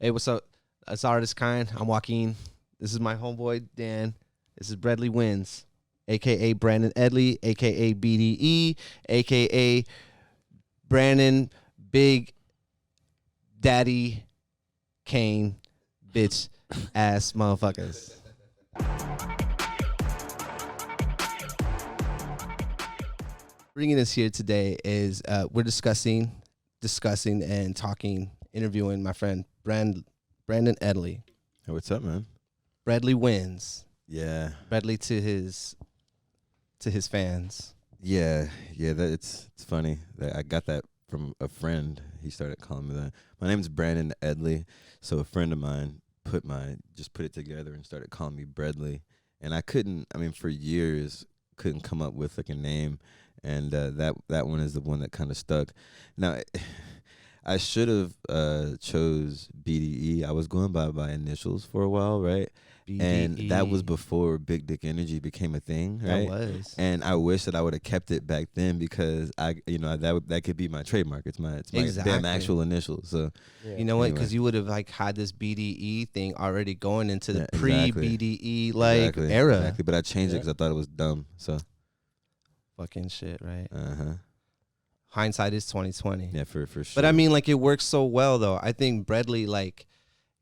Hey, what's up? It's Artist Kind. I'm Joaquin. This is my homeboy, Dan. This is Bradley Wins, a.k.a. Brandon Edley, a.k.a. BDE, a.k.a. Brandon Big Daddy Kane, bitch ass motherfuckers. Bringing us here today is we're discussing and talking, interviewing my friend Brandon Edley. Hey, what's up, man? Bradley Wins. Yeah. Bradley to his fans. Yeah. It's funny that I got that from a friend. He started calling me that. My name's Brandon Edley. So a friend of mine put it together and started calling me Bradley. And for years couldn't come up with like a name. And that one is the one that kind of stuck. Now, I should have chose BDE. I was going by initials for a while, right? BDE. And that was before Big Dick Energy became a thing, right? That was. And I wish that I would have kept it back then because that could be my trademark. It's my exactly. damn actual initials. So yeah. You know what? Because you would have like had this BDE thing already going into the pre-BDE era. Exactly. But I changed it because I thought it was dumb. So. Fucking shit, right? Uh-huh. Hindsight is 20/20. Yeah, for sure. But I mean, like, it works so well though. I think Bradley, like,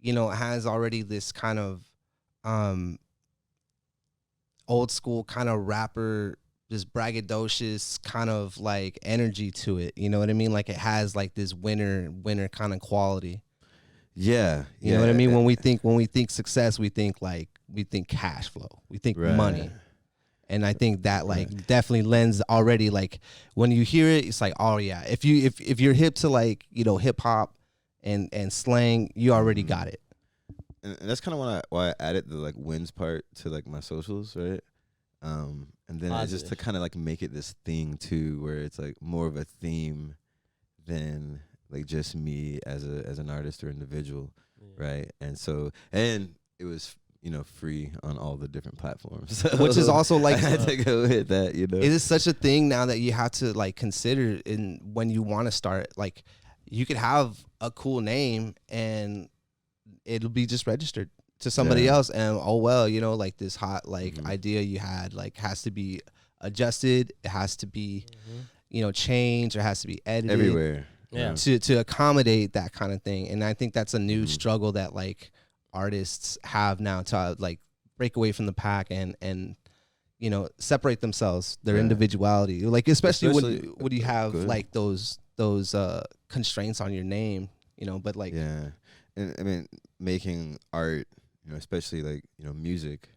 has already this kind of old school kind of rapper, just braggadocious kind of like energy to it. You know what I mean? Like, it has like this winner kind of quality. Yeah. You know what I mean? When we think success, we think cash flow. We think money. And I think that definitely lends already, like, when you hear it, it's like, oh yeah, if you're hip to like, hip hop and slang, you already got it. And that's kind of why I added the like wins part to like my socials, right? And then just to kind of like make it this thing too, where it's like more of a theme than like just me as an artist or individual, right? And it was free on all the different platforms. So which is also like, I had to go with that, It is such a thing now that you have to like consider when you want to start. Like, you could have a cool name and it'll be just registered to somebody else, and like this hot idea you had has to be adjusted. It has to be changed, or has to be edited everywhere. Yeah, to accommodate that kind of thing. And I think that's a new struggle that like artists have now to like break away from the pack and separate themselves, their individuality, like especially when you have like those constraints on your name, but like and I mean, making art, especially like music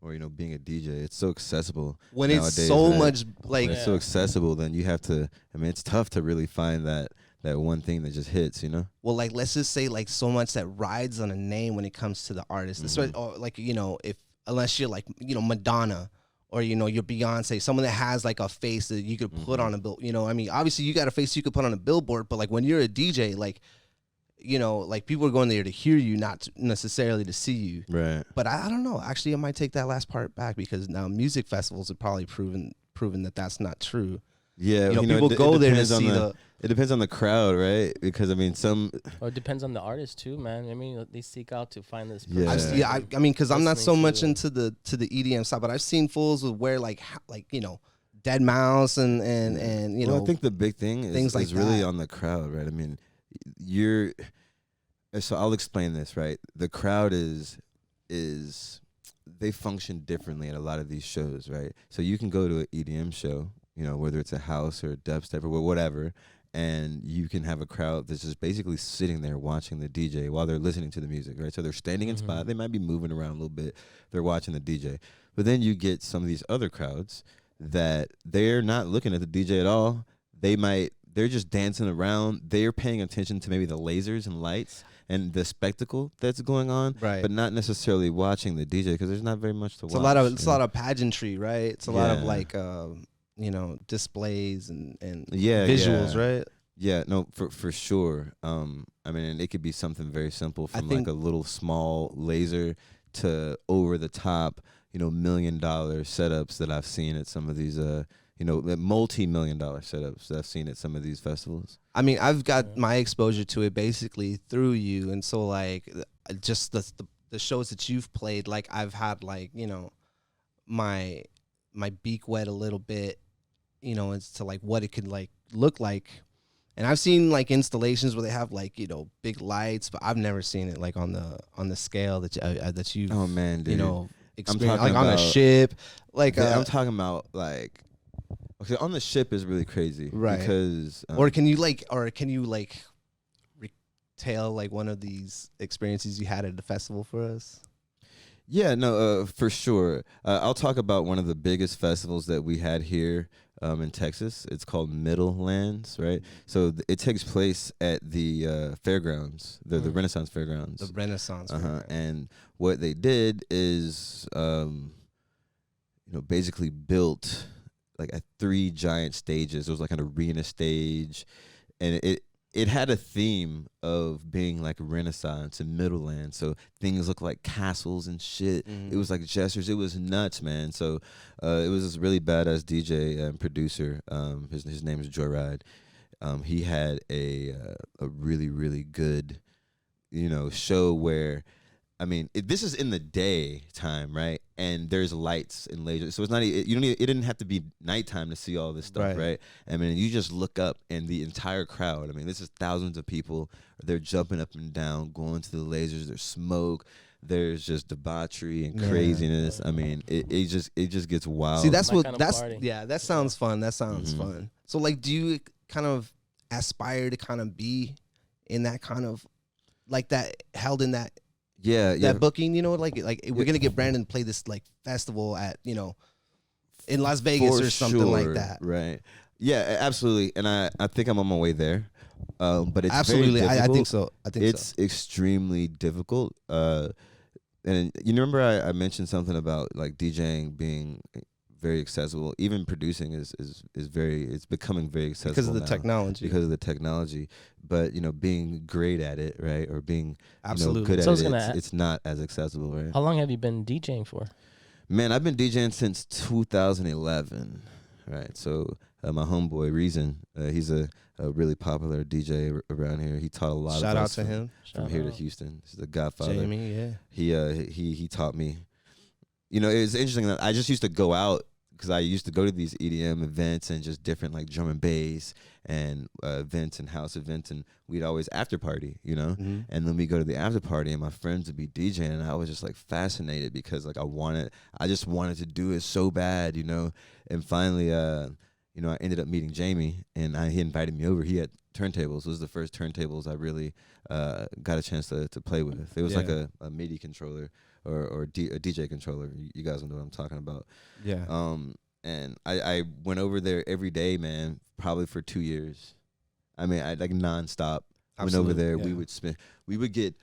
or being a DJ, it's so accessible when it's so much like when it's so accessible. Then you have to, it's tough to really find that one thing that just hits, Well, like, let's just say like so much that rides on a name when it comes to the artist, especially, or like, unless you're like, Madonna or, you're Beyonce, someone that has like a face that you could put on a bill, obviously you got a face you could put on a billboard, but like when you're a DJ, like, like people are going there to hear you, not necessarily to see you. Right. But I don't know. Actually, I might take that last part back, because now music festivals have probably proven that that's not true. Yeah, people go there to see it depends on the crowd, right? Because Or it depends on the artist too, man. They seek out to find this. Yeah, because I'm not so much into the EDM side, but I've seen fools with wear like Dead Mouse and Well, I think the big thing is really that. On the crowd, right? So I'll explain this, right? The crowd is they function differently at a lot of these shows, right? So you can go to an EDM show, whether it's a house or a dubstep or whatever, and you can have a crowd that's just basically sitting there watching the DJ while they're listening to the music, right? So they're standing in spot. They might be moving around a little bit. They're watching the DJ. But then you get some of these other crowds that they're not looking at the DJ at all. They're just dancing around. They're paying attention to maybe the lasers and lights and the spectacle that's going on, right? But not necessarily watching the DJ, because there's not very much to watch. It's a lot of pageantry, right? It's a lot of like displays and visuals, right? Yeah, no, for sure. And it could be something very simple, from like a little small laser to over the top, $1 million setups that I've seen at some of these multi-million-dollar setups that I've seen at some of these festivals. I mean, I've got my exposure to it basically through you, and so like just the shows that you've played, like I've had like my beak wet a little bit, as to like what it could like look like. And I've seen like installations where they have like big lights, but I've never seen it like on the scale that you've Oh man, dude. experienced like on a ship. Like I'm talking about like, okay, on the ship is really crazy, right? Because or can you retell like one of these experiences you had at the festival for us? Yeah, no, for sure. I'll talk about one of the biggest festivals that we had here in Texas. It's called Middlelands, right? So it takes place at the fairgrounds, the Renaissance Fairgrounds. The Renaissance Fairgrounds. And what they did is, basically built like 3 giant stages. It was like an arena stage, and it had a theme of being like Renaissance and Middleland. So things look like castles and shit. It was like gestures. It was nuts, man. So it was this really badass DJ and producer. His name is Joyride. He had a really, really good, show where, I mean, this is in the daytime, right? And there's lights and lasers, so it's not. It didn't have to be nighttime to see all this stuff, right? I mean, you just look up, and the entire crowd. I mean, this is thousands of people. They're jumping up and down, going to the lasers. There's smoke. There's just debauchery and craziness. I mean, it just gets wild. See, that's party. Yeah, that sounds fun. That sounds fun. So, like, do you kind of aspire to kind of be in that kind of like that, held in that? Yeah, that booking, like we're gonna get Brandon to play this like festival at in Las Vegas or something like that, right? Yeah, absolutely. And I think I'm on my way there, but it's absolutely. Very difficult. I think it's extremely difficult. And you remember I mentioned something about like DJing being very accessible. Even producing is it's becoming very accessible because of the now, technology. Because of the technology, but being great at it, right, or being absolutely good at it, it's not as accessible, right? How long have you been DJing for? Man, I've been DJing since 2011, right? So my homeboy Reason, he's a really popular DJ around here. He taught a lot. Shout of out us to him from here to Houston. He's the godfather. Jamie, yeah. He taught me. It's interesting that I just used to go out, because I used to go to these EDM events and just different like drum and bass and events and house events, and we'd always after party, and then we go to the after party and my friends would be DJing, and I was just like fascinated because like I just wanted to do it so bad, and finally, I ended up meeting Jamie, and he invited me over. He had turntables. It was the first turntables I really got a chance to play with. It was like a MIDI controller. Or a DJ controller. You guys know what I'm talking about. Yeah. And I went over there every day, man, probably for 2 years. I mean, I like nonstop. Absolutely, went over there. yeah. We would get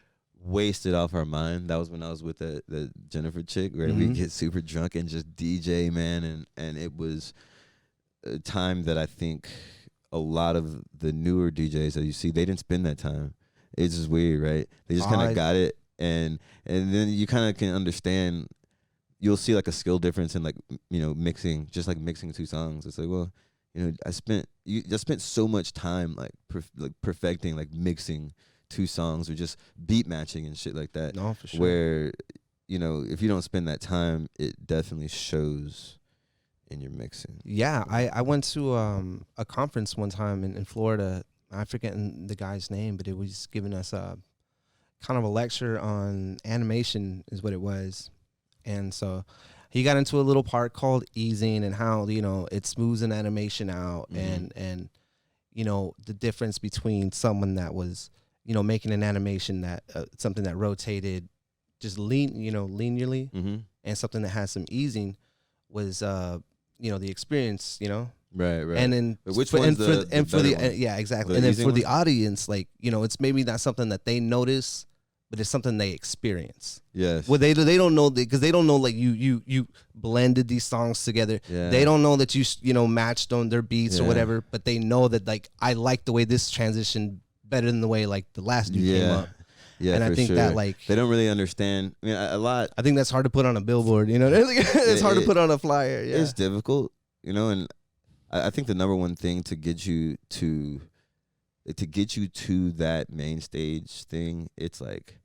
wasted off our mind. That was when I was with the Jennifer chick, where we'd get super drunk and just DJ, man. And it was a time that I think a lot of the newer DJs that you see, they didn't spend that time. It's just weird, right? They just kind of got it. And then you kind of can understand. You'll see like a skill difference in like mixing, just like mixing 2 songs. It's like, well, I spent so much time like perfecting like mixing 2 songs or just beat matching and shit like that. No, for sure. Where if you don't spend that time, it definitely shows in your mixing. Yeah, I went to a conference one time in Florida. I'm forgetting the guy's name, but it was giving us a kind of a lecture on animation is what it was. And so he got into a little part called easing and how, it smooths an animation out and the difference between someone that was, making an animation that something that rotated just linearly and something that has some easing was, the experience, Right. And then which one's the yeah, exactly. The and then for the one? audience, like, it's maybe not something that they notice, but it's something they experience. Yes. Well, they don't know because they don't know like you blended these songs together. Yeah. They don't know that you matched on their beats or whatever, but they know that like I like the way this transitioned better than the way like the last dude came up. Yeah, and I think that like they don't really understand. I mean, a lot. I think that's hard to put on a billboard. It's hard to put on a flyer. Yeah. It's difficult, and I think the number one thing to get you to that main stage thing, it's like,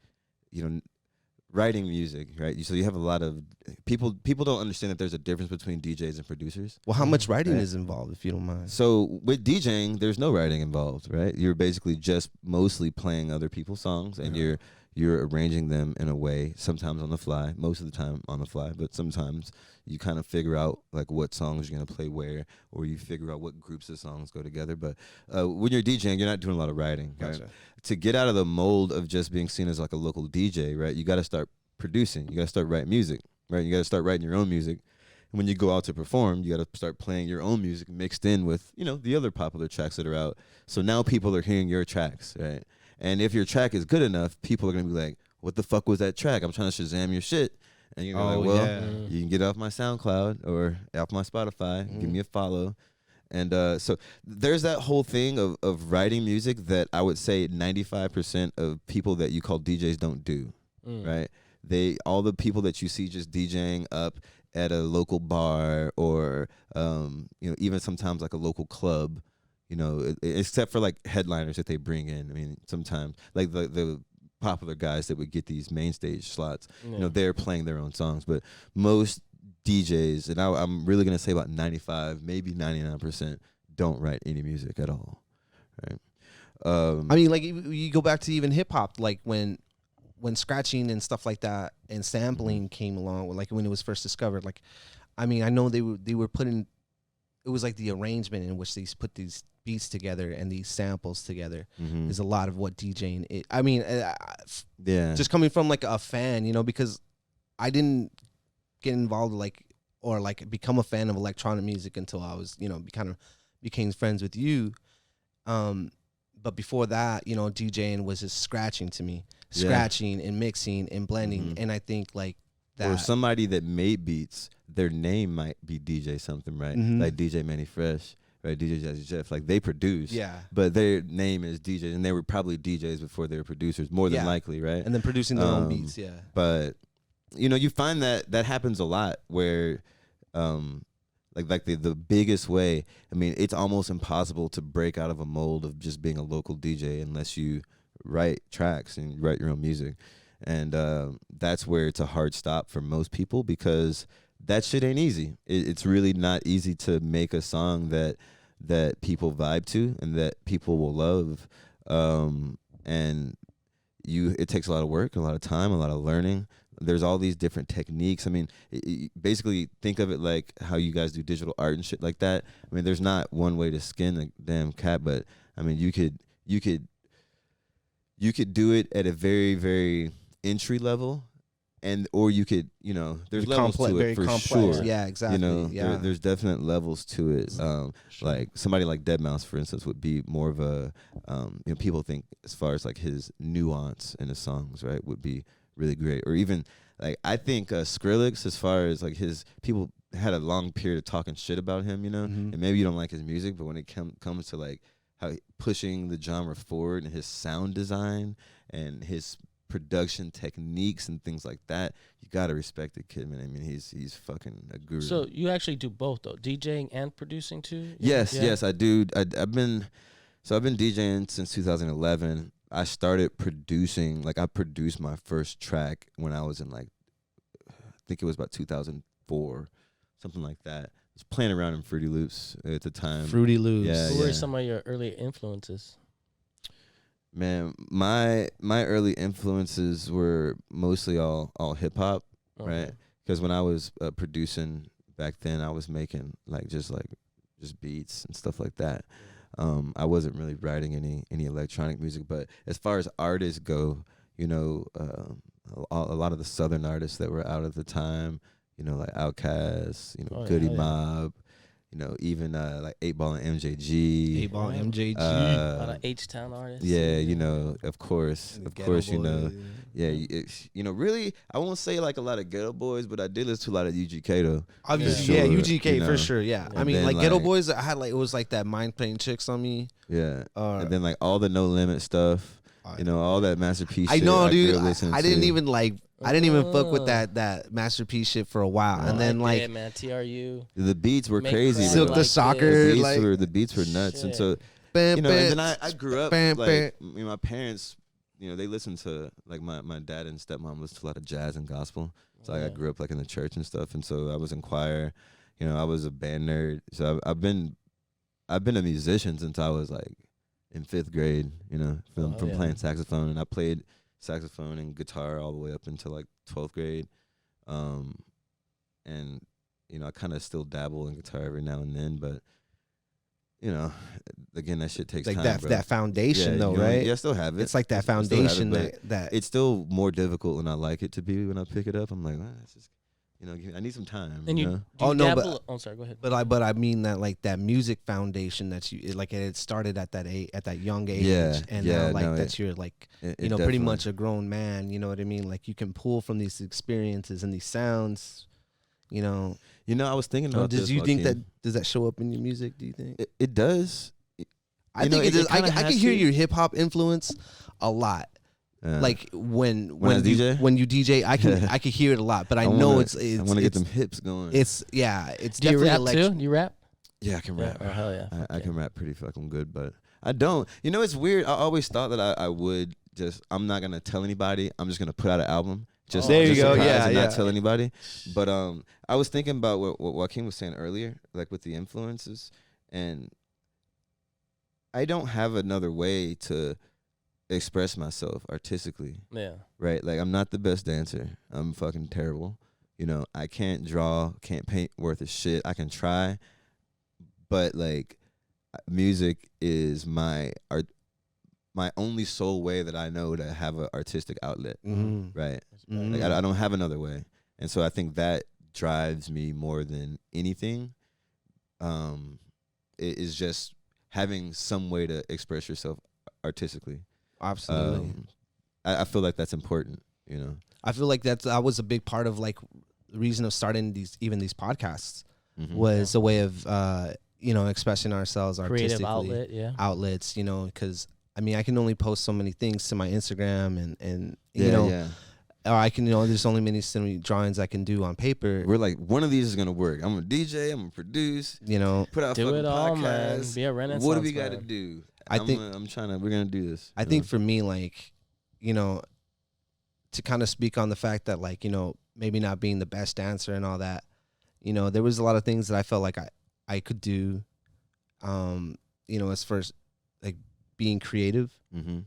writing music, right? So you have a lot of people don't understand that there's a difference between DJs and producers. Well, how much writing Right. is involved, if you don't mind? So with DJing, there's no writing involved, right? You're basically just mostly playing other people's songs, and you're arranging them in a way, sometimes on the fly, most of the time on the fly, but sometimes you kind of figure out like what songs you're gonna play where, or you figure out what groups of songs go together. But when you're DJing, you're not doing a lot of writing. Right? Gotcha. To get out of the mold of just being seen as like a local DJ, right? You got to start producing. You got to start writing music, right? You got to start writing your own music. And when you go out to perform, you got to start playing your own music mixed in with, the other popular tracks that are out. So now people are hearing your tracks, right? And if your track is good enough, people are going to be like, what the fuck was that track? I'm trying to Shazam your shit. And you're like, well, you can get it off my SoundCloud or off my Spotify. Give me a follow. And so there's that whole thing of writing music that I would say 95% of people that you call DJs don't do, right? All the people that you see just DJing up at a local bar or, even sometimes like a local club, except for like headliners that they bring in. I mean, sometimes like the popular guys that would get these main stage slots, they're playing their own songs. But most DJs, and I'm really going to say about 95, maybe 99%, don't write any music at all, right? I mean, like you go back to even hip hop, like when scratching and stuff like that and sampling came along, like when it was first discovered. Like, I mean, I know they were putting, it was like the arrangement in which they put these beats together and these samples together is a lot of what DJing is. I mean, just coming from like a fan, because I didn't get involved or become a fan of electronic music until I was, kind of became friends with you. But before that, DJing was just scratching to me, scratching and mixing and blending. And I think like that. Or somebody that made beats, their name might be DJ something, right? Like DJ Manny Fresh, right? DJ Jazzy Jeff, like they produce, but their name is DJ, and they were probably DJs before they were producers, more than likely, right? And then producing their own beats, But you find that happens a lot where, like the biggest way. I mean, it's almost impossible to break out of a mold of just being a local DJ unless you write tracks and write your own music, and that's where it's a hard stop for most people because that shit ain't easy. It's really not easy to make a song that people vibe to and that people will love, and it takes a lot of work, a lot of time, a lot of learning. There's all these different techniques. I mean, basically think of it like how you guys do digital art and shit like that. I mean, there's not one way to skin a damn cat, but I mean, you could do it at a very, very entry level, or you could, there's levels to it for sure. Yeah, exactly. There's definite levels to it. Like somebody like Deadmau5, for instance, would be more of a, people think as far as like his nuance in his songs, right, would be really great. Or even like I think Skrillex, as far as like people had a long period of talking shit about him, and maybe you don't like his music, but when it comes to like how pushing the genre forward and his sound design and his production techniques and things like that, you gotta respect the kid, man. I mean, he's fucking a guru. So you actually do both though, DJing and producing too? Yes, I do. I've been DJing since 2011. I started producing, like I produced my first track when I was in like, I think it was about 2004, something like that. I was playing around in Fruity Loops at the time. Fruity Loops. Yeah, Who were some of your early influences? Man, my early influences were mostly all hip hop, right? Because when I was producing back then, I was making just beats and stuff like that. I wasn't really writing any electronic music, but as far as artists go, a lot of the Southern artists that were out at the time, like Outkast, Goody Mob, even like 8Ball and MJG. 8Ball and MJG. A lot of H-Town artists. Yeah, of course, really, I won't say like a lot of Ghetto Boys, but I did listen to a lot of UGK though. Obviously, UGK for sure. Yeah, I mean, like Ghetto Boys, I had it was like that Mind Playing Tricks on Me. Yeah, and then like all the No Limit stuff. You know, all that Master P I shit. know, grew dude. up listening I didn't to. even like. I didn't even fuck with that Master P shit for a while, and then like yeah, man, TRU. The beats were Make crazy, crowd Silk bro. the like Shocker, this. The beats were nuts, and so bam, you know, and then bam, I grew up bam, like bam. you know, my parents, you know, they listened to like my dad and stepmom listened to a lot of jazz and gospel. So like, I grew up like in the church and stuff, and so I was in choir. You know, I was a band nerd. So I've been a musician since I was like in 5th grade. You know, from playing saxophone, and I played saxophone and guitar all the way up until like 12th grade. And you know, I kind of still dabble in guitar every now and then, but you know, again, that shit takes like time, that bro. that foundation though, you know, right? Yeah, I still have it. It's like that I still have it, foundation but that it's still more difficult than I like it to be when I pick it up. I'm like, it's just, you know, I need some time. And you you, know? do you no, dabble? Oh, sorry, go ahead. but I mean that like that music foundation that you like it started at that young age, Yeah, and yeah, now like no, that you're like It you know pretty definitely- much a grown man. You know what I mean? Like you can pull from these experiences and these sounds. You know, I was thinking about this. does you think that Joaquin. does that show up in your music? Do you think? It does? I You know, think it it does. I kinda can has hear to. your hip hop influence a lot. Like when I DJ? when you DJ, I can hear it a lot. But I know it's I want to get them hips going. it's Do you definitely rap electric. too? Do you rap? Yeah, I can rap. Oh, hell yeah. I can rap pretty fucking good, but I don't. You know, it's weird. I always thought that I would I'm not gonna tell anybody. I'm just gonna put out an album. Just There you just go. surprise Yeah, and yeah. not tell anybody. But I was thinking about what Joaquin was saying earlier, like with the influences, and I don't have another way to express myself artistically. Yeah. Right? Like I'm not the best dancer. I'm fucking terrible. You know, I can't draw, can't paint worth a shit. I can try, but like music is my art, my only sole way that I know to have an artistic outlet. Mm-hmm. Right? Mhm. Like I don't have another way. And so I think that drives me more than anything. It is just having some way to express yourself artistically. Absolutely. I feel like that's important, you know. I feel like that was a big part of like the reason of starting these podcasts Mhm. was a way of expressing ourselves artistically. Creative outlet, yeah. Outlets, because I mean I can only post so many things to my Instagram and Yeah. or I can there's so many drawings I can do on paper. We're like, one of these is gonna work. I'm a DJ. I'm gonna produce. Put out Do fucking it all, man. podcasts. Be a Renaissance What do we got to man. do? I think we're gonna do this. I think for me, like, to kind of speak on the fact that, like, maybe not being the best dancer and all that, there was a lot of things that I felt like I could do, as far as like being creative. Mm-hmm.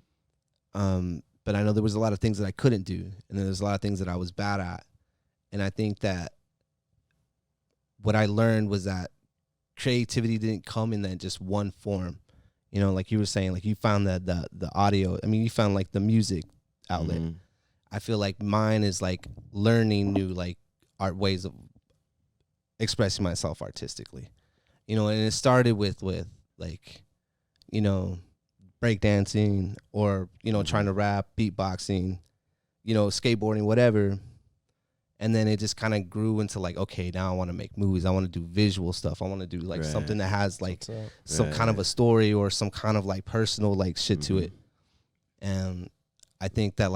But I know there was a lot of things that I couldn't do, and there's a lot of things that I was bad at. And I think that what I learned was that creativity didn't come in that just one form. Like you were saying, like you found the audio. I mean, you found like the music outlet. Mm-hmm. I feel like mine is like learning new like art ways of expressing myself artistically. And it started with like, breakdancing or, trying to rap, beatboxing, skateboarding, whatever. And then it just kind of grew into like, okay, now I want to make movies. I want to do visual stuff. I want to do like Right. something that has like What's up? some kind of a story or some kind of like personal like shit to it. And I think that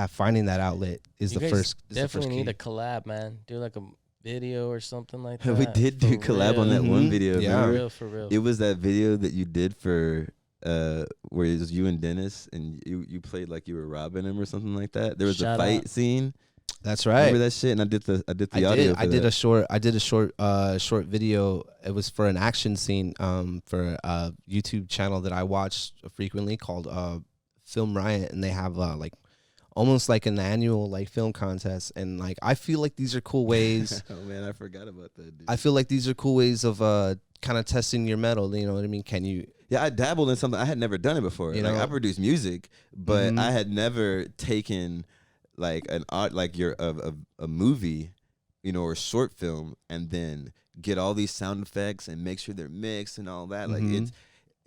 finding that outlet is You the guys first. Is the Definitely first need key. a collab, man. Do like a video or something like that. We did do For collab on that real. one Mhm. video. Yeah. For remember? real, for real. It was that video that you did for where it was you and Dennis, and you played like you were robbing him or something like that. There was Shout a fight out. scene. That's right. Remember that shit? And I did the audio. I did a short video. It was for an action scene for a YouTube channel that I watch frequently called Film Riot, and they have like almost like an annual like film contest. And like I feel like these are cool ways. Oh man, I forgot about that, dude. I feel like these are cool ways of kind of testing your metal. You know what I mean? Can you? Yeah, I dabbled in something. I had never done it before. You Like know? I produced music, but Mhm. I had never taken like an art, like a movie, or short film, and then get all these sound effects and make sure they're mixed and all that. Like Mhm. it's,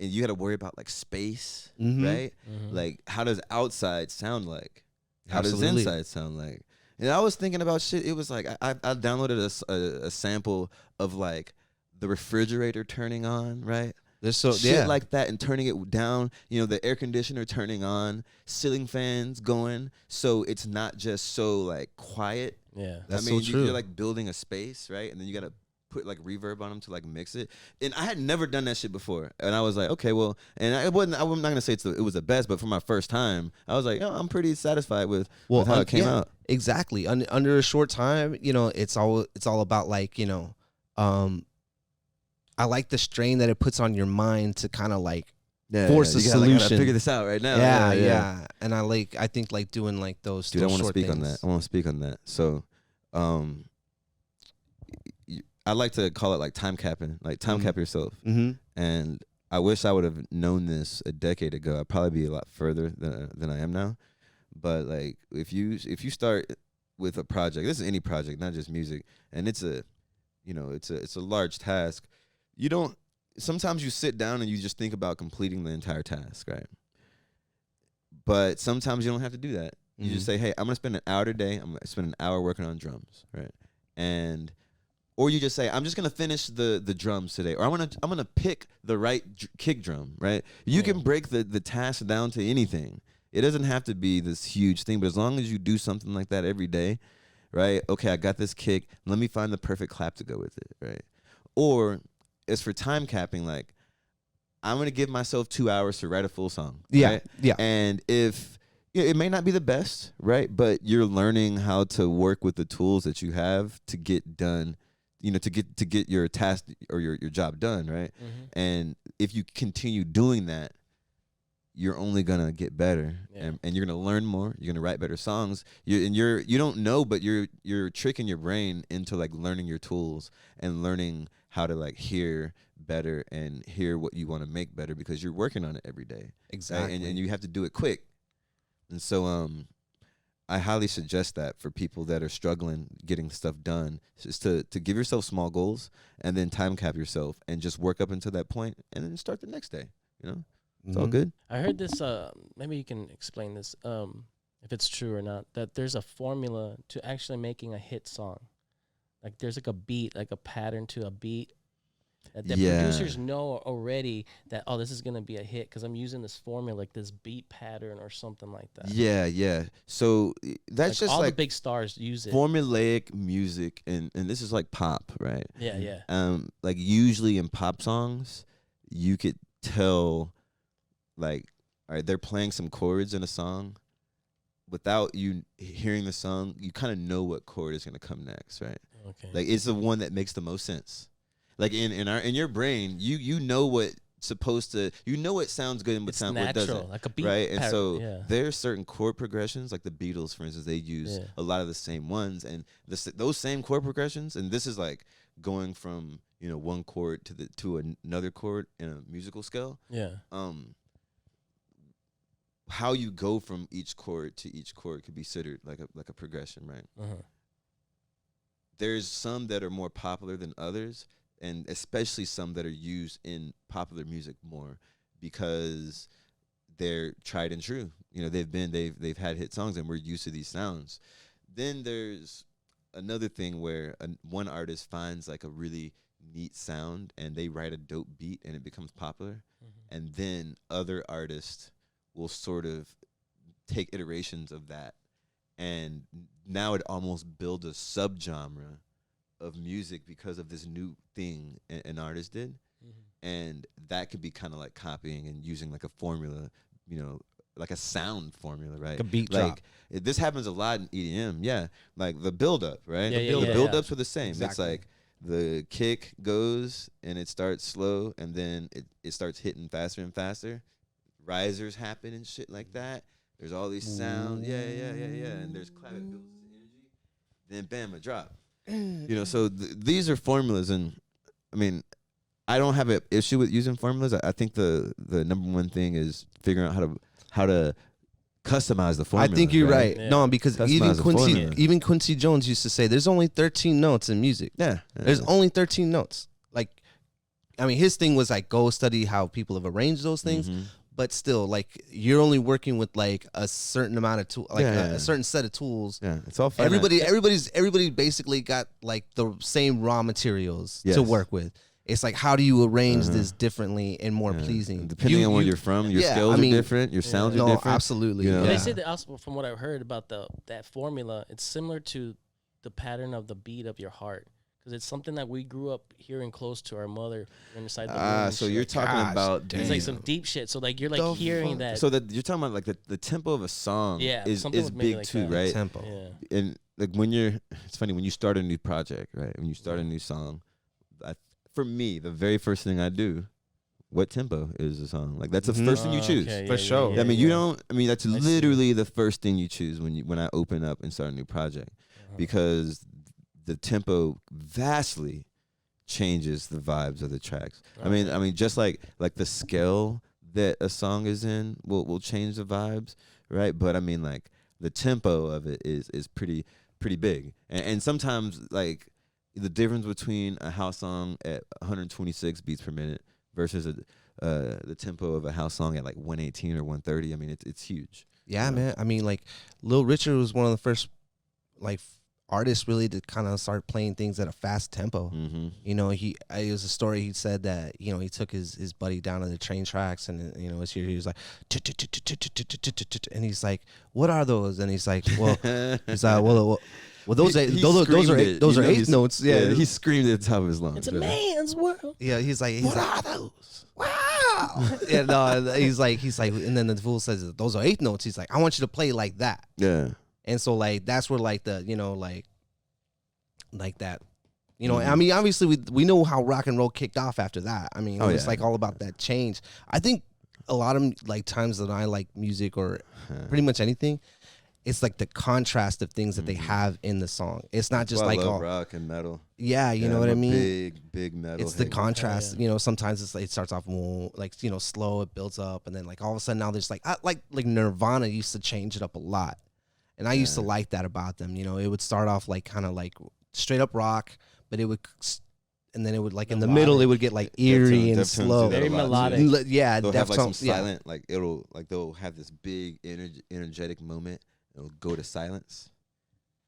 and you got to worry about like space, Mhm. right? Mhm. Like how does outside sound like? How Absolutely. does inside sound like? And I was thinking about shit. It was like I downloaded a sample of like the refrigerator turning on, right? There's so shit like that, and turning it down. You know, the air conditioner turning on, ceiling fans going, so it's not just so like quiet. Yeah, that's I mean, so true. You're like building a space, right? And then you gotta put like reverb on them to like mix it. And I had never done that shit before, and I was like, okay, well, and I'm not gonna say it was the best, but for my first time, I was like, oh, I'm pretty satisfied with how it came out. Exactly. Under a short time, you know, it's all about like, you know, I like the strain that it puts on your mind to kind of like force a solution. I gotta figure this out right now. Yeah. And I think like doing like those. Dude, I want to speak things. on that. I want to speak on that. So, I like to call it like time capping, like time cap yourself. Mm-hmm. And I wish I would have known this a decade ago. I'd probably be a lot further than I am now. But like, if you start with a project, this is any project, not just music, and it's a large task. Sometimes you sit down and you just think about completing the entire task, right? But sometimes you don't have to do that. You just say, hey, I'm gonna spend an hour today. I'm gonna spend an hour working on drums, right? Or you just say, I'm just gonna finish the drums today, or I'm gonna pick the right kick drum, right? You can break the task down to anything. It doesn't have to be this huge thing, but as long as you do something like that every day, right? Okay, I got this kick. Let me find the perfect clap to go with it, right? Or as for time capping, like, I'm going to give myself 2 hours to write a full song. Yeah, right? yeah. And if it may not be the best, right? But you're learning how to work with the tools that you have to get done, you know, to get your task or your job done, right? Mm-hmm. And if you continue doing that, you're only gonna get better, and you're gonna learn more. You're gonna write better songs. You don't know, but you're tricking your brain into like learning your tools and learning how to like hear better and hear what you want to make better because you're working on it every day. Exactly. Right? And you have to do it quick. And so I highly suggest that for people that are struggling getting stuff done, is to give yourself small goals and then time cap yourself and just work up until that point and then start the next day. You know, it's all good. I heard this. Maybe you can explain this, if it's true or not. That there's a formula to actually making a hit song. Like there's like a beat, like a pattern to a beat. That the producers know already that, oh, this is gonna be a hit because I'm using this formula, like this beat pattern or something like that. Yeah. So that's like just all like the big stars use it. Formulaic music, and this is like pop, right? Yeah. Like usually in pop songs, you could tell, like, all right, they're playing some chords in a song. Without you hearing the song, you kind of know what chord is gonna come next, right? Okay. Like it's the one that makes the most sense. Like in your brain, you know what supposed to, you know what sounds good and what sounds what doesn't, like a beat, right? And pattern, so there's certain chord progressions, like the Beatles, for instance, they use a lot of the same ones, and those same chord progressions, and this is like going from one chord to another chord in a musical scale. Yeah. How you go from each chord to each chord could be considered like a progression, right? Uh-huh. There's some that are more popular than others, and especially some that are used in popular music more because they're tried and true. They've had hit songs and we're used to these sounds. Then there's another thing where one artist finds like a really neat sound and they write a dope beat and it becomes popular. Mm-hmm. And then other artists will sort of take iterations of that, and now it almost builds a subgenre of music because of this new thing an artist did. Mm-hmm. And that could be kind of like copying and using like a formula, like a sound formula, right? Like a beat like drop. This happens a lot in EDM, like the build-up, right? The build-ups are the same. Exactly. It's like the kick goes and it starts slow and then it starts hitting faster and faster. Risers happen and shit like that. There's all these sounds, and there's clap, it builds energy. Then bam, a drop. So these are formulas, and I mean, I don't have an issue with using formulas. I think the number one thing is figuring out how to customize the formula. I think you're right. Yeah. No, because even Quincy Jones used to say there's only 13 notes in music. Yeah. There's only 13 notes. Like, I mean, his thing was like go study how people have arranged those things. Mm-hmm. But still, like, you're only working with like a certain amount of tools, like a certain set of tools. Yeah, it's all finite. Everybody basically got like the same raw materials to work with. It's like, how do you arrange this differently and more pleasing? Depending on where you're from, your scales are different, your sounds are different. Absolutely. You know? But they say that also, from what I've heard about that formula, it's similar to the pattern of the beat of your heart. Because it's something that we grew up hearing close to our mother inside the room. So you're talking about it's like some deep shit. So like you're like hearing that. So that you're talking about like the tempo of a song is big like too, that. right? Tempo. Yeah. And like it's funny when you start a new project, right? When you start a new song, for me, the very first thing I do, what tempo is the song? Like that's the first thing you choose. Okay, For sure. I mean, you don't. I mean, that's literally the first thing you choose when I open up and start a new project, because the tempo vastly changes the vibes of the tracks. I mean, just like the scale that a song is in will change the vibes, right? But I mean, like the tempo of it is pretty big, and sometimes like the difference between a house song at 126 beats per minute versus the tempo of a house song at like 118 or 130. I mean, it's huge. Yeah, man. I mean, like Lil Richard was one of the first like artists really to kind of start playing things at a fast tempo. You know, it was a story. He said that, you know, he took his buddy down to the train tracks, and you know, he was like, and he's like, what are those? And he's like, well, those are eighth notes. Yeah, he screamed at the top of his lungs. It's a man's world. Yeah, he's like, what are those? Wow. And he's like, and then the fool says, those are eighth notes. He's like, I want you to play like that. Yeah. And so like that's where like the, you know, like that, you know, I mean, obviously we know how rock and roll kicked off after that. I mean, it's like all about that change. I think a lot of like times that I like music or pretty much anything, it's like the contrast of things that they have in the song. It's not just like all rock and metal. Yeah, you know what I mean? Big metal. It's the contrast. You know, sometimes it's like, it starts off like, you know, slow, it builds up, and then like all of a sudden now there's like Nirvana used to change it up a lot. And I used to like that about them. You know, it would start off like kind of like straight up rock, but it would, and then it would like in the middle, it would get like eerie and slow. Very melodic. Yeah, they'll have like some silent, like they'll have this big energetic moment. It'll go to silence,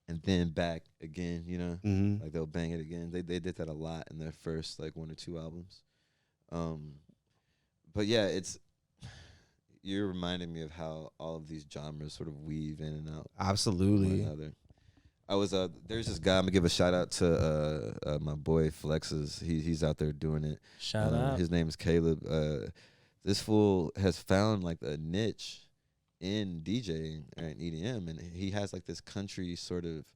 and then back again. You know, like they'll bang it again. They did that a lot in their first like 1 or 2 albums. But yeah, you're reminding me of how all of these genres sort of weave in and out. Absolutely. One another. I was there's this guy. I'm gonna give a shout out to my boy Flexes. He's out there doing it. Shout out. His name is Caleb. This fool has found like a niche in DJing and EDM, and he has like this country sort of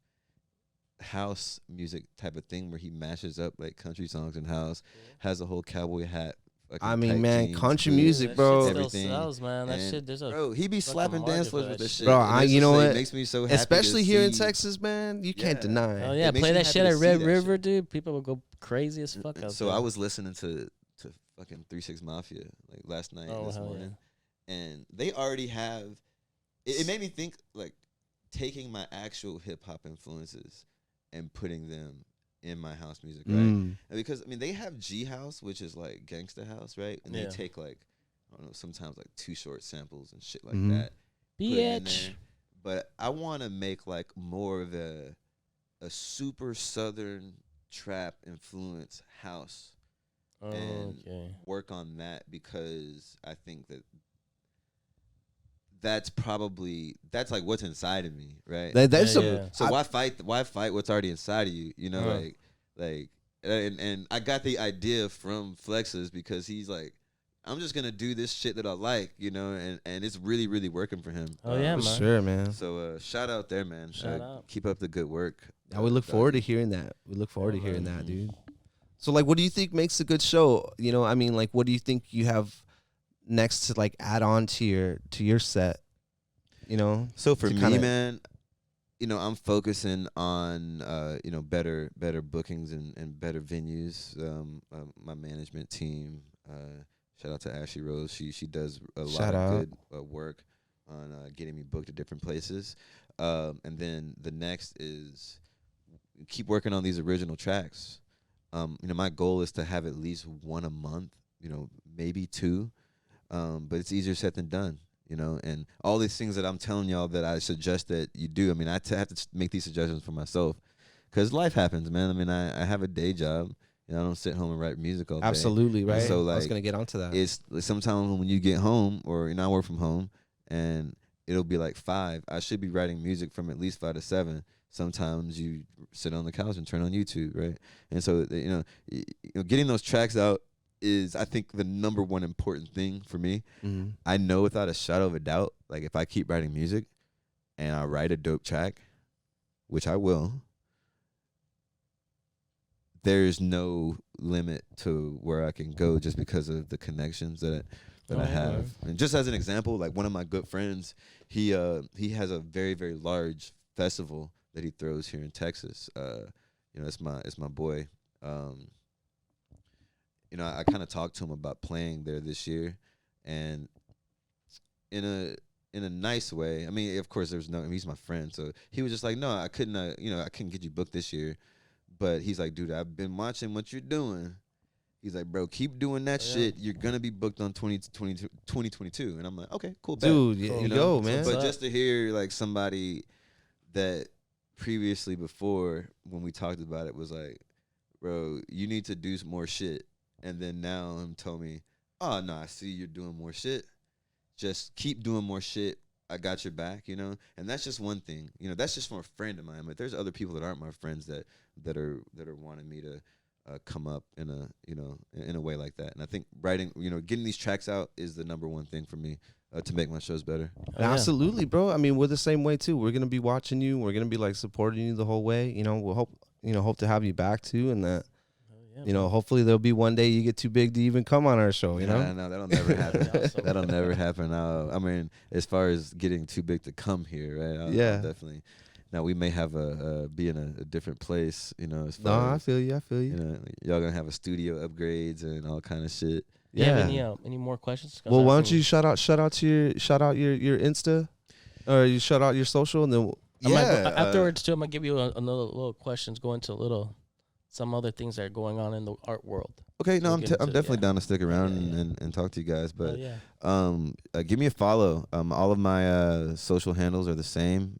house music type of thing where he mashes up like country songs and house. Has a whole cowboy hat. I mean, man, country music, bro. Shit still sells, man. That shit, bro, he be slapping dance floors with this shit. Bro, you know what? It makes me so happy. Especially here in Texas, man. You can't deny. Oh yeah, play that shit at Red River, dude. People will go crazy as fuck out so there. I was listening to fucking 3 6 Mafia like last night and this morning, and they already have. It made me think like taking my actual hip hop influences and putting them in my house music, right? And because I mean they have G house, which is like gangsta house, right? And they take like, I don't know, sometimes like Too Short samples and shit like that. Bitch. But I want to make like more of a super southern trap influence house and work on that, because I think that's like what's inside of me, right? So why fight what's already inside of you? You know, and I got the idea from Flexes because he's like, I'm just gonna do this shit that I like, you know, and it's really, really working for him. Oh yeah, man. Sure, man. So shout out there, man. Shout out. Keep up the good work. Yeah, we look forward to hearing that. Dude. So like, what do you think makes a good show? You know, I mean, like, what do you think you have next to like add on to your set, you know? So for me, man, you know, I'm focusing on you know, better bookings and better venues. My management team, shout out to Ashley Rose. She does a lot of good work on getting me booked at different places. And then the next is keep working on these original tracks. You know, my goal is to have at least 1 a month, you know, maybe 2. But it's easier said than done, you know, and all these things that I'm telling y'all that I suggest that you do. I mean, I have to make these suggestions for myself because life happens, man. I mean, I have a day job You know, I don't sit home and write music all day. Absolutely, right? So, I was like, gonna get onto that. It's sometimes when you get home, or I work from home, and it'll be like 5. I should be writing music from at least 5 to 7. Sometimes you sit on the couch and turn on YouTube, right? And so, getting those tracks out is, I think, the number one important thing for me. Mm-hmm. I know without a shadow of a doubt, like, if I keep writing music and I write a dope track, which I will, there's no limit to where I can go just because of the connections that I have. And just as an example, like, one of my good friends, he has a very, very large festival that he throws here in Texas. It's my boy. I kind of talked to him about playing there this year, and in a nice way. I mean, of course, he's my friend, so he was just like, no, I couldn't get you booked this year. But he's like, dude, I've been watching what you're doing. He's like, bro, keep doing that shit. You're going to be booked on 2022. And I'm like, okay, cool. Dude, you go, man. But just to hear, like, somebody that previously, before, when we talked about it, was like, bro, you need to do some more shit. And then now him told me, oh, no, I see you're doing more shit. Just keep doing more shit. I got your back, And that's just one thing. That's just from a friend of mine. But there's other people that aren't my friends that are wanting me to come up in a way like that. And I think writing, getting these tracks out is the number one thing for me to make my shows better. Absolutely, bro. I mean, we're the same way too. We're gonna be watching you. We're gonna be like supporting you the whole way. We'll hope to have you back too, and that. Hopefully there'll be one day you get too big to even come on our show. No, that'll never happen. That'll never happen. I mean, as far as getting too big to come here, right? I'll definitely. Now we may have be in a different place, As far I feel you. Y'all gonna have a studio upgrades and all kind of shit. Yeah. Any more questions? Well, why don't you shout out your Insta, or you shout out your social, and then afterwards too. I'm gonna give you another little questions, go into some other things that are going on in the art world. Okay, no, I'm definitely down to stick around and talk to you guys. But give me a follow. All of my social handles are the same.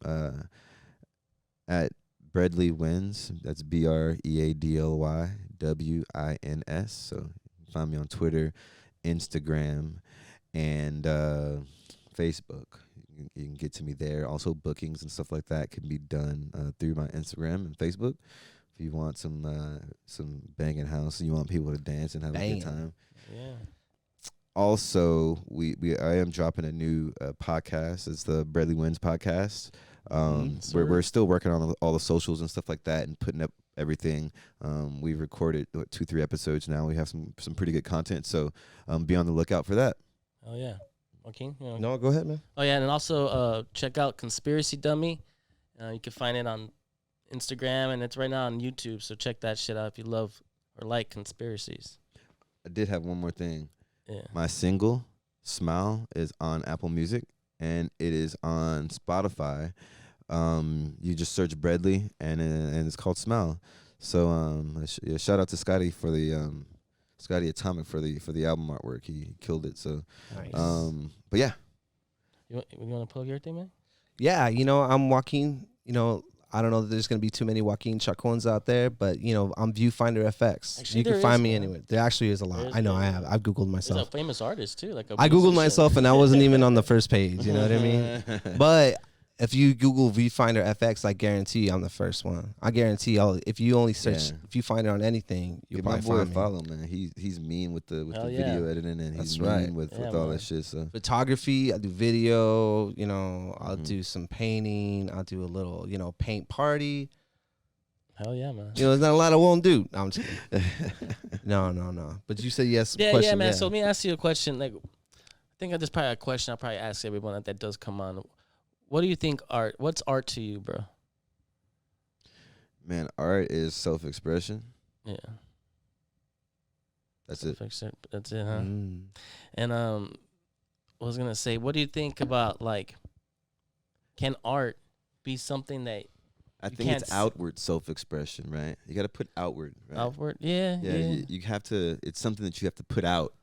At Breadly Wins. That's BreadlyWins. So you can find me on Twitter, Instagram, and Facebook. You can get to me there. Also, bookings and stuff like that can be done through my Instagram and Facebook. If you want some banging house and you want people to dance and have a good time. Yeah. Also, I am dropping a new podcast. It's the Breadly Wins podcast. We're still working on all the socials and stuff like that and putting up everything. We've recorded 2-3 episodes now. We have some pretty good content, so be on the lookout for that. Oh yeah, Joaquin. No, go ahead, man. Oh yeah, and also check out Conspiracy Dummy. You can find it on Instagram, and it's right now on YouTube. So check that shit out if you love or like conspiracies. I did have one more thing. Yeah. My single "Smile" is on Apple Music. And it is on Spotify. You just search Breadly, and it's called Smile. So shout out to Scotty for the Scotty Atomic for the album artwork. He killed it. So nice. But yeah. You want to plug your thing, man? Yeah, I'm Joaquin. I don't know that there's going to be too many Joaquin Chacons out there, but, I'm Viewfinder FX. Actually, you can find me one. anywhere. There actually is a lot. I know I have. I've Googled myself. There's a famous artist, too. I Googled myself, and I wasn't even on the first page. You know what I mean? But if you Google Viewfinder FX, I guarantee I'm the first one. I guarantee if you only search, if you find it on anything, you'll probably find me. Follow, man. He's mean with the video editing, and he's mean with all that shit. So photography, I do video. I'll do some painting. I'll do a little, paint party. Hell yeah, man. There's not a lot I won't do. No, I'm just kidding. No. But you said yes. Yeah, man. Yeah. So let me ask you a question. Like, I think this is probably a question I'll probably ask everyone that does come on. What do you think art? What's art to you, bro? Man, art is self-expression. Yeah. That's it. That's it, huh? And I was gonna say, what do you think about, like, can art be something that I think it's outward self-expression, right? You got to put outward, right? Outward, yeah. You have to. It's something that you have to put out.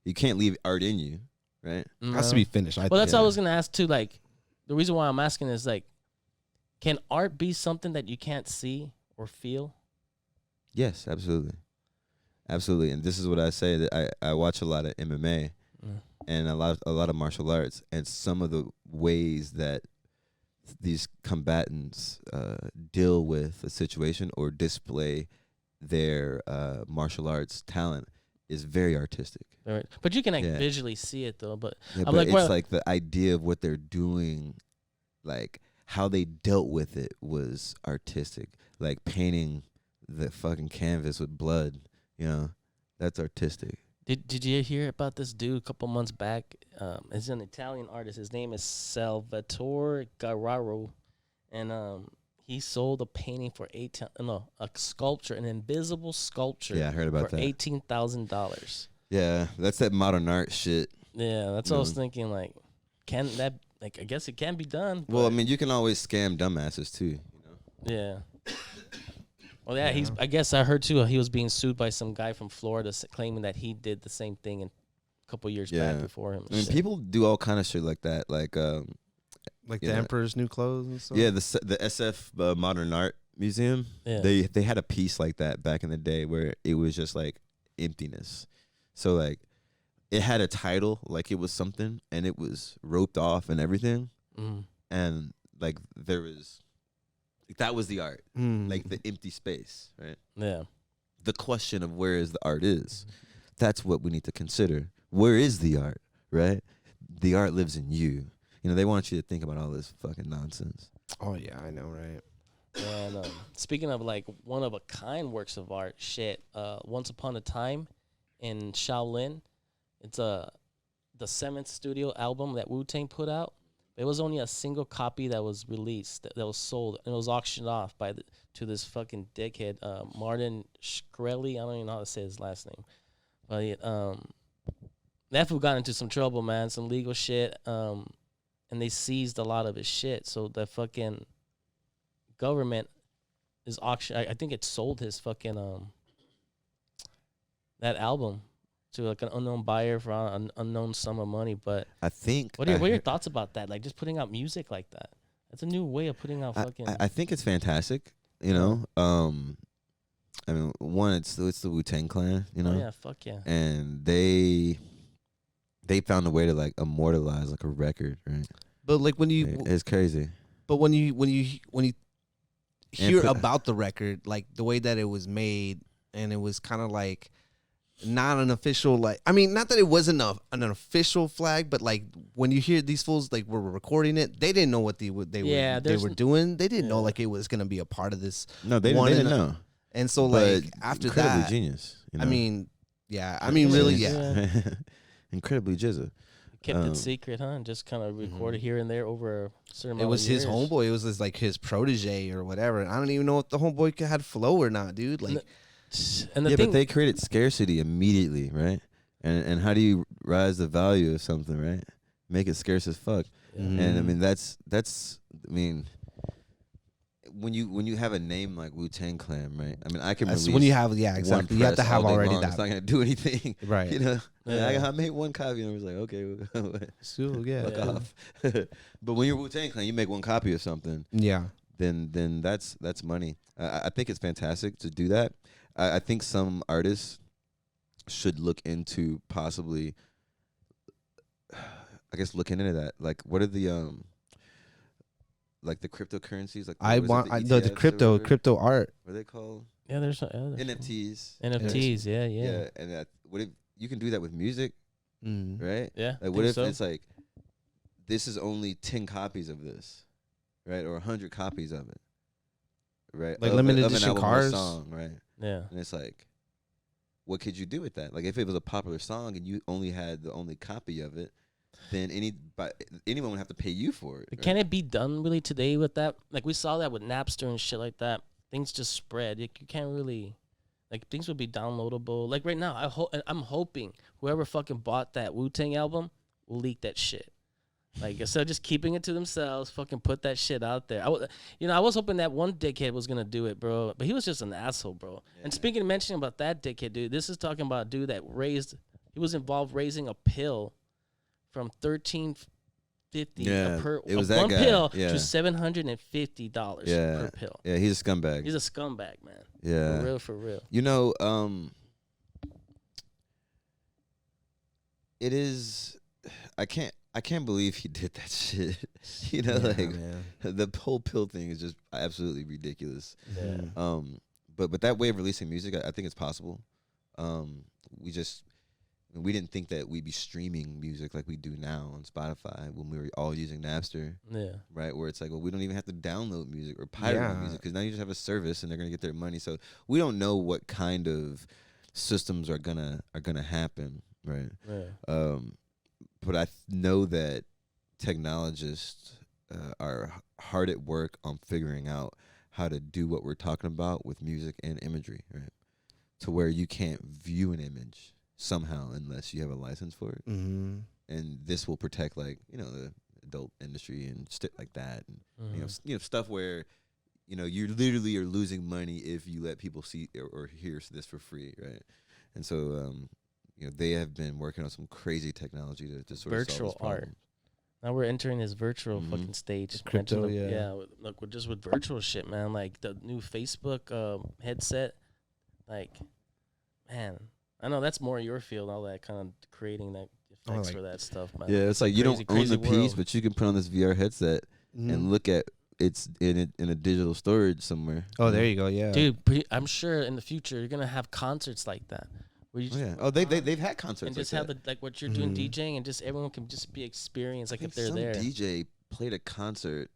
You can't leave art in you, right? It has to be finished. Well, that's what I was gonna ask too. Like, the reason why I'm asking is, like, can art be something that you can't see or feel? Yes, absolutely. Absolutely. And this is what I say, that I watch a lot of MMA and a lot of martial arts, and some of the ways that these combatants deal with a situation or display their martial arts talent is very artistic. Right. But you can visually see it though. But Yeah, I'm but like, it's like the idea of what they're doing, like how they dealt with it was artistic. Like painting the fucking canvas with blood, you know, that's artistic. Did you hear about this dude a couple months back? He's an Italian artist. His name is Salvatore Garraro, and he sold a painting for a sculpture, an invisible sculpture. Yeah, I heard about for that. $18,000. Yeah, that's that modern art shit. Yeah, that's what I was thinking. Like, can that? Like, I guess it can be done. Well, I mean, you can always scam dumbasses too. You know. Yeah. Well, yeah, I guess I heard too. He was being sued by some guy from Florida, claiming that he did the same thing a couple years back before him. I mean, people do all kind of shit like that, like the Emperor's New Clothes and stuff. Yeah, the SF Modern Art Museum. Yeah. They had a piece like that back in the day where it was just like emptiness. So like, it had a title, like it was something, and it was roped off and everything, and like there was. That was the art, like the empty space, right? Yeah. The question of where is the art is, that's what we need to consider. Where is the art, right? The art lives in you. You know, they want you to think about all this fucking nonsense. Oh, yeah, I know, right? And speaking of like one of a kind works of art, Once Upon a Time in Shaolin, it's the 7th studio album that Wu-Tang put out. There was only a single copy that was released, that was sold, and it was auctioned off to this fucking dickhead, Martin Shkreli. I don't even know how to say his last name. But that fool got into some trouble, man, some legal shit, and they seized a lot of his shit. So the fucking government is I think it sold his fucking that album to like an unknown buyer for an unknown sum of money. But I think what are your thoughts about that? Like just putting out music like that. That's a new way of putting out fucking. I think it's fantastic. You know, I mean, one, it's the Wu-Tang Clan. You know, oh yeah, fuck yeah. And they found a way to like immortalize like a record, right? But like when you, it's crazy. But when you hear about the record, like the way that it was made, and it was kind of like. Not an official, like, I mean, not that it wasn't an official flag, but like when you hear these fools like were recording it, they didn't know what they were doing. They didn't know like it was gonna be a part of this. No, they didn't know. And so but like after incredibly that, genius. You know? I mean, yeah, I mean, really, yeah, incredibly jizza. Kept it secret, huh? And just kind of recorded here and there over a certain amount of years. It was his homeboy. It was like his protege or whatever. I don't even know if the homeboy had flow or not, dude. Like. And but they created scarcity immediately, right? And how do you rise the value of something, right? Make it scarce as fuck. And I mean that's I mean when you have a name like Wu-Tang Clan, right? I mean I can release when you have exactly. You have to have already that. It's not gonna do anything, right? You know, I made one copy and I was like, okay, so yeah, fuck off. But when you're Wu-Tang Clan, you make one copy of something, then that's money. I think it's fantastic to do that. I think some artists should look into possibly, I guess, looking into that. Like, what are the like the cryptocurrencies? Like, the crypto art. What are they called? Yeah, there's NFTs. NFTs, yeah. Yeah, and what if you can do that with music, right? Yeah. Like, what if it's like, this is only 10 copies of this, right, or 100 copies of it, right? Like limited edition cars, song, right? Yeah. And it's like, what could you do with that? Like, if it was a popular song and you only had the only copy of it, then anyone would have to pay you for it. Right? Can it be done really today with that? Like, we saw that with Napster and shit like that. Things just spread. You can't really, like, things would be downloadable. Like, right now, I'm hoping whoever fucking bought that Wu-Tang album will leak that shit. Like, instead of just keeping it to themselves, fucking put that shit out there. I was hoping that one dickhead was gonna do it, bro. But he was just an asshole, bro. Yeah. And speaking of mentioning about that dickhead, dude, this is talking about a dude that he was involved raising a pill from $13.50 per one pill to $750 per pill. Yeah, he's a scumbag. He's a scumbag, man. Yeah, for real. You know, it is. I can't believe he did that shit. You know, Yeah, like man. the whole pill thing is just absolutely ridiculous. Yeah. But that way of releasing music, I think it's possible. We didn't think that we'd be streaming music like we do now on Spotify when we were all using Napster, Yeah. right? Where it's like, well, we don't even have to download music or pirate music because now you just have a service and they're gonna get their money. So we don't know what kind of systems are gonna happen, right? Yeah. But I know that technologists are hard at work on figuring out how to do what we're talking about with music and imagery, right? To where you can't view an image somehow unless you have a license for it. Mm-hmm. And this will protect, like, you know, the adult industry and shit like that. And, you know, stuff where, you know, you literally are losing money if you let people see or hear this for free, right? And so, you know, they have been working on some crazy technology to sort of solve Virtual this problem. art. Now we're entering this virtual fucking stage. Crypto, Imagine yeah. Look, just with virtual shit, man. Like the new Facebook headset. Like, man, I know that's more your field. All that kind of creating that effects like- for that stuff, man. Yeah, it's like you don't own crazy the piece, world. but you can put on this VR headset Mm-hmm. and look at it's in a digital storage somewhere. Oh, there you go. Yeah, Dude, I'm sure in the future you're gonna have concerts like that. Where you Oh, just yeah. Oh, they've had concerts and just like have that. the like what you're doing Mhm. DJing, and just everyone can just be experienced like I if think they're some there. DJ played a concert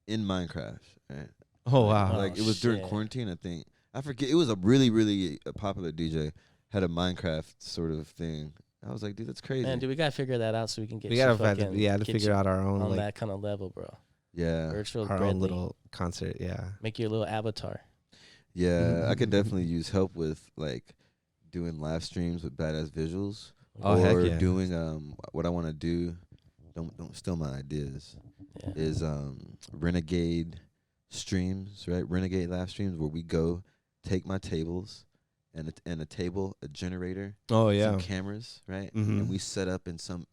in Minecraft, right? Oh wow. Like it was during shit. quarantine, I think. I forget. It was a really popular DJ had a Minecraft sort of thing. I was like, dude, that's crazy. Man, dude, we gotta figure that out so we can get We you gotta fucking, to get figure you out our own on like that kind of level, bro. yeah, Virtual our Bradley. own little concert. Yeah. Make your little avatar. yeah. I could definitely use help with like doing live streams with badass visuals, Oh, heck or yeah. doing what I want to do. Don't steal my ideas. Yeah. Is renegade streams, right? Renegade live streams where we go take my tables and a table, a generator, Oh yeah. some cameras, right? Mhm. And we set up in some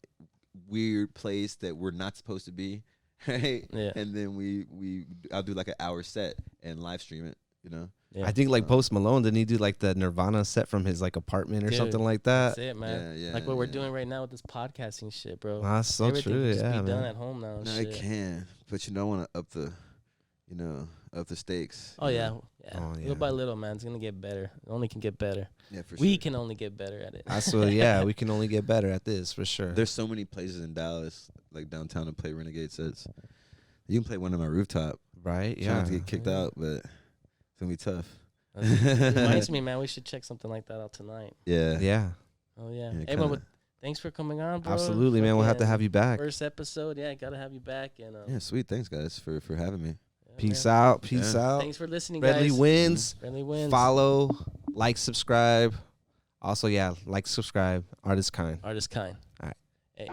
weird place that we're not supposed to be, right? Yeah. And then I'll do like an hour set and live stream it, you know? Yeah. I think like Post Malone, didn't he do like the Nirvana set from his like apartment or Dude, something like That's that? it, man. Yeah, Like what we're yeah. doing right now with this podcasting shit, bro. That's so Everything true. can just Yeah, be done man. at home now. And No, shit. it can, but I want to up the stakes. Oh you yeah, know? yeah. Oh, yeah. Little by little, man. It's gonna get better. It only can get better. Yeah, for We sure. can only get better at it. That's what. Yeah, we can only get better at this for sure. There's so many places in Dallas, like downtown, to play Renegade sets. You can play one on my rooftop. Right? Try Yeah. not to get kicked out, but it's gonna be tough. It reminds me, man. We should check something like that out tonight. Yeah. Yeah. Oh yeah. Yeah, Hey, man, kinda. thanks for coming on, bro. Absolutely, man. We'll have to Fucking have you back. First episode, yeah. Gotta have you back. And Yeah, sweet. Thanks, guys, for having me. yeah, Peace man. out. Peace Yeah. out. Thanks for listening, Bradley guys. wins. Bradley wins. Follow, like, subscribe. Also, yeah, like, subscribe. Artist kind. Artist kind. All right. Hey.